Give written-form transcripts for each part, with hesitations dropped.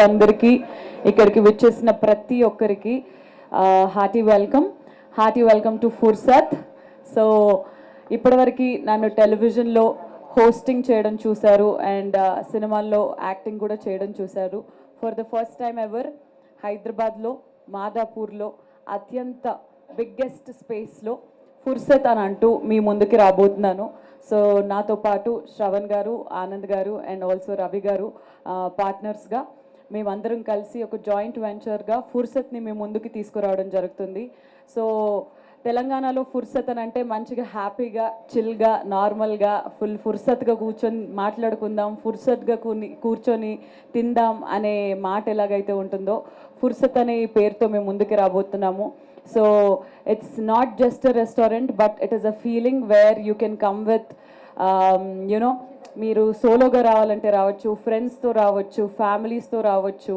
అందరికీ ఇక్కడికి విచ్చేసిన ప్రతి ఒక్కరికి హార్టీ వెల్కమ్ టు ఫుర్సత్. సో ఇప్పటివరకు నన్ను టెలివిజన్లో హోస్టింగ్ చేయడం చూశారు అండ్ సినిమాల్లో యాక్టింగ్ కూడా చేయడం చూశారు. For the first time ever హైదరాబాద్లో మాదాపూర్లో అత్యంత బిగ్గెస్ట్ స్పేస్లో ఫుర్సత్ అని అంటూ మీ ముందుకి రాబోతున్నాను. సో నాతో పాటు శ్రవణ్ గారు, ఆనంద్ గారు అండ్ ఆల్సో రవి గారు పార్ట్నర్స్గా మేమందరం కలిసి ఒక జాయింట్ వెంచర్గా ఫుర్సత్ని మీ ముందుకి తీసుకురావడం జరుగుతుంది. సో తెలంగాణలో ఫుర్సత్ అని అంటే మంచిగా హ్యాపీగా చిల్గా నార్మల్గా ఫుర్సత్గా కూర్చొని మాట్లాడుకుందాం, ఫుర్సత్గా కూర్చొని తిందాం అనే మాట ఎలాగైతే ఉంటుందో ఫుర్సత్ అనే పేరుతో మేము ముందుకు రాబోతున్నాము. So it's not just a restaurant but it is a feeling where you can come with you know, మీరు సోలోగా రావాలంటే రావచ్చు, ఫ్రెండ్స్తో రావచ్చు, ఫ్యామిలీస్తో రావచ్చు.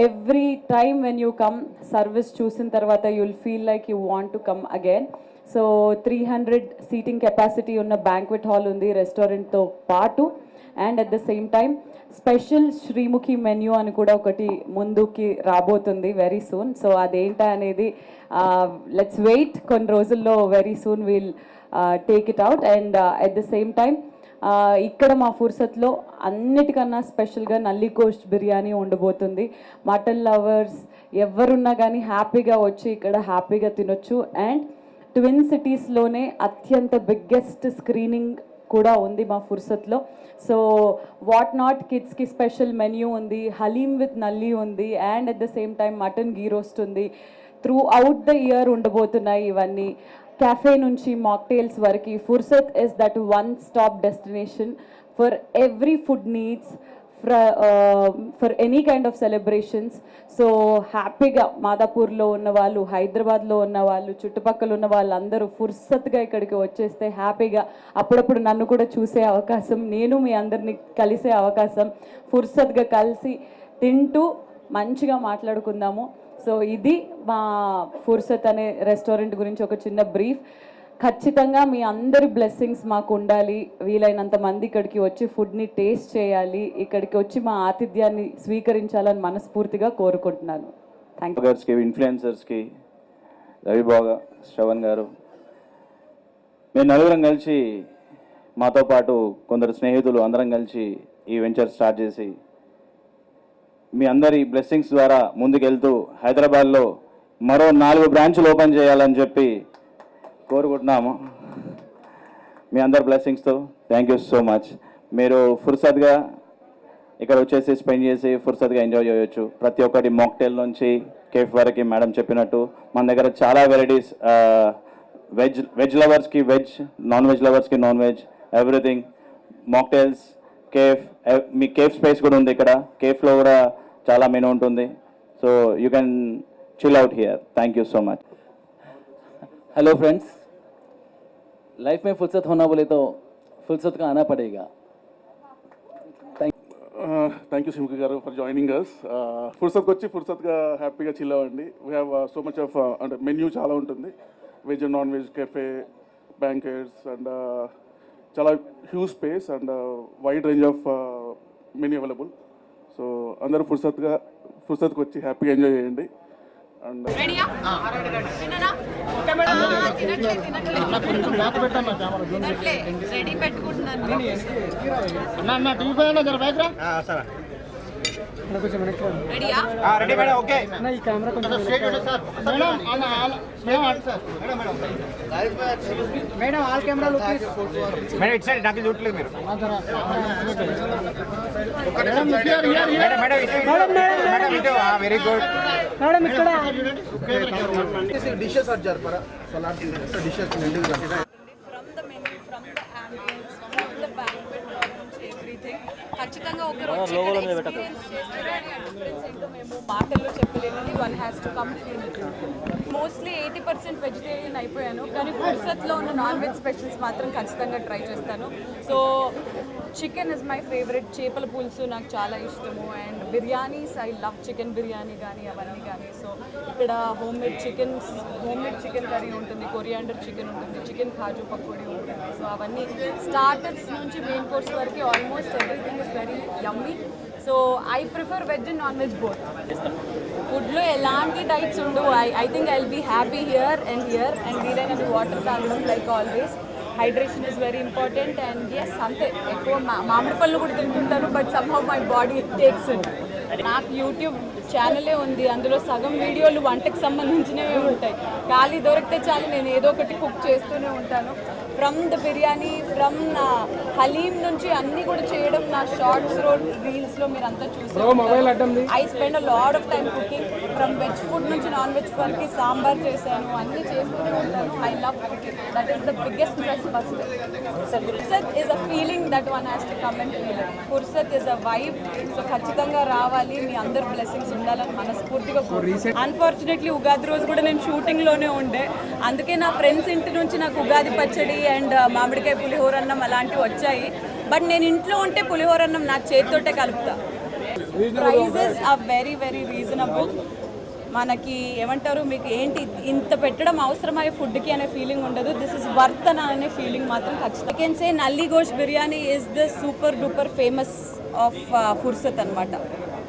Every time when you come service చూసిన తర్వాత you will feel like you want to come again. So 300 seating capacity ఉన్న బ్యాంక్వెట్ హాల్ ఉంది రెస్టారెంట్తో పాటు. And at the same time special Sreemukhi menu అని కూడా ఒకటి ముందుకి రాబోతుంది వెరీ సూన్. సో అదేంటా అనేది లెట్స్ వెయిట్, కొన్ని రోజుల్లో very soon will take it out. And at the same time ఇక్కడ మా ఫుర్సత్లో అన్నిటికన్నా స్పెషల్గా నల్లి గోస్ట్ బిర్యానీ ఉండబోతుంది. మటన్ లవర్స్ ఎవరున్నా కానీ హ్యాపీగా వచ్చి ఇక్కడ హ్యాపీగా తినొచ్చు. అండ్ ట్విన్ సిటీస్లోనే అత్యంత బిగ్గెస్ట్ స్క్రీనింగ్ కూడా ఉంది మా ఫుర్సత్లో. సో వాట్ నాట్ కిడ్స్కి స్పెషల్ మెన్యూ ఉంది, హలీం విత్ నల్లి ఉంది and at the same time mutton ghee roast ఉంది. త్రూ అవుట్ ద ఇయర్ ఉండబోతున్నాయి ఇవన్నీ. cafe nunchi mocktails variki Fursat is that one stop destination for every food needs for any kind of celebrations. So happy ga Madapur lo unna vallu, Hyderabad lo unna vallu, chuttupakkalu unna vallandaru Fursat ga ikkadiki vacheste happy ga appudu nannu kuda choose avakasam, nenu mee andarni kalise avakasam, Fursat ga kalisi tintu మంచిగా మాట్లాడుకుందాము. So ఇది మా ఫుర్సత్ అనే restaurant గురించి ఒక చిన్న brief. ఖచ్చితంగా మీ అందరి బ్లెస్సింగ్స్ మాకు ఉండాలి. వీలైనంత మంది ఇక్కడికి వచ్చి ఫుడ్ని టేస్ట్ చేయాలి, ఇక్కడికి వచ్చి మా ఆతిథ్యాన్ని స్వీకరించాలని మనస్ఫూర్తిగా కోరుకుంటున్నాను. Thank you. ఇన్ఫ్లుయెన్సర్స్కి రవిబాగా, శ్రవణ్ గారు, మేము నలుగురం కలిసి మాతో పాటు కొందరు స్నేహితులు అందరం కలిసి ఈ వెంచర్ స్టార్ట్ చేసి మీ అందరి బ్లెస్సింగ్స్ ద్వారా ముందుకెళ్తూ హైదరాబాద్లో మరో 4 బ్రాంచ్లు ఓపెన్ చేయాలని చెప్పి కోరుకుంటున్నాము. మీ అందరి బ్లెస్సింగ్స్తో థ్యాంక్ యూ సో మచ్. మీరు ఫుర్సత్గా ఇక్కడ వచ్చేసి స్పెండ్ చేసి ఫుర్సత్గా ఎంజాయ్ చేయొచ్చు. ప్రతి ఒక్కటి మాక్టైల్ నుంచి కేఫ్ వరకు మేడం చెప్పినట్టు మన దగ్గర చాలా వెరైటీస్, వెజ్ లవర్స్కి వెజ్, నాన్ వెజ్ లవర్స్కి non veg, everything. Mocktails, cafe, మీ కేఫ్ స్పేస్ కూడా ఉంది ఇక్కడ. కేఫ్లో కూడా చాలా మెనూ ఉంటుంది. So you can chill out here. Thank you so much. Hello friends, life में फुर्सत होना बोले तो फुर्सत का आना पड़ेगा. థ్యాంక్ యూ శ్రీముఖి గారు ఫర్ జాయినింగ్ అస్. ఫుర్సత్కి వచ్చి ఫుర్సత్గా హ్యాపీగా చిల్ అవ్వండి. We have so much of అంటే మెన్యూ చాలా ఉంటుంది. Veg and non veg, cafe, banquets and చాలా huge space and wide range of menu available. So అందరూ ఫుర్సత్కి వచ్చి హ్యాపీగా ఎంజాయ్ చేయండి. And madam all camera look madam it side నాకు చూడలేదు మీరు మేడం ఇటు వెరీ గుడ్ మేడం ఇక్కడ డిషెస్ ఆర్ జర్పరా సలాడ్ డిషెస్ ఖచ్చితంగా ఒక రోజు ఎక్స్పీరియన్స్ చేస్తే డిఫరెన్స్ ఏంటో మేము మాటల్లో చెప్పలేము. One has to come feel. Mostly 80% vegetarian అయిపోయాను, కానీ ఫుర్సత్లో ఉన్న నాన్ వెజ్ స్పెషల్స్ మాత్రం ఖచ్చితంగా ట్రై చేస్తాను. So chicken is my favourite. చేపల పులుసు నాకు చాలా ఇష్టము. And biryanis, I love chicken biryani కానీ అవన్నీ కానీ. సో ఇక్కడ హోమ్ మేడ్ చికెన్ కర్రీ ఉంటుంది, కొరియాండర్ చికెన్ ఉంటుంది, చికెన్ కాజు పకోడీ ఉంటుంది. సో అవన్నీ స్టార్టర్స్ నుంచి మెయిన్ కోర్స్ వరకు almost everything is very yummy. So so I prefer veg and non veg both. ఫుడ్లో ఎలాంటి డైట్స్ ఉండవు. I think I will be happy here and వీలైనది water తాగడం like always. Hydration is very important and yes అంతే. ఎక్కువ మామిడి పళ్ళు కూడా తింటుంటాను but somehow my body takes it. నాకు యూట్యూబ్ ఛానలే ఉంది, అందులో సగం వీడియోలు వంటకు సంబంధించినవే ఉంటాయి. ఖాళీ దొరికితే చాలు నేను ఏదో ఒకటి కుక్ చేస్తూనే ఉంటాను. From the biryani, from haleem నుంచి అన్నీ కూడా చేయడం నా షార్ట్స్ రీల్స్లో మీరు అంతా చూసి. I spend a lot of time cooking. From veg food నుంచి నాన్ వెజ్ వరకు సాంబార్ చేశాను, అన్నీ చేస్తూనే ఉంటాను. I love cooking. That is the biggest plus buster. Fursat is a feeling that one has to come and feel it. Fursat is a vibe. So ఖచ్చితంగా రావాలి, మీ అందరు blessings ఉండాలని మనస్ఫూర్తిగా కోరుకుంటున్నాను. అన్ఫార్చునేట్లీ ఉగాది రోజు కూడా నేను షూటింగ్లోనే ఉండే, అందుకే నా ఫ్రెండ్స్ ఇంటి నుంచి నాకు ఉగాది పచ్చడి అండ్ మామిడికాయ పులిహోర అన్నం అలాంటివి వచ్చాయి. బట్ నేను ఇంట్లో ఉంటే పులిహోర అన్నం నా చేతితోటే కలుపుతా. Prices are very very reasonable. మనకి ఏమంటారు, మీకు ఏంటి ఇంత పెట్టడం అవసరమయ్యే ఫుడ్కి అనే ఫీలింగ్ ఉండదు. దిస్ ఇస్ వర్త్ అనే ఫీలింగ్ మాత్రం ఖచ్చితంగా. I can say nalli gosht biryani is the super duper famous of Fursat అనమాట.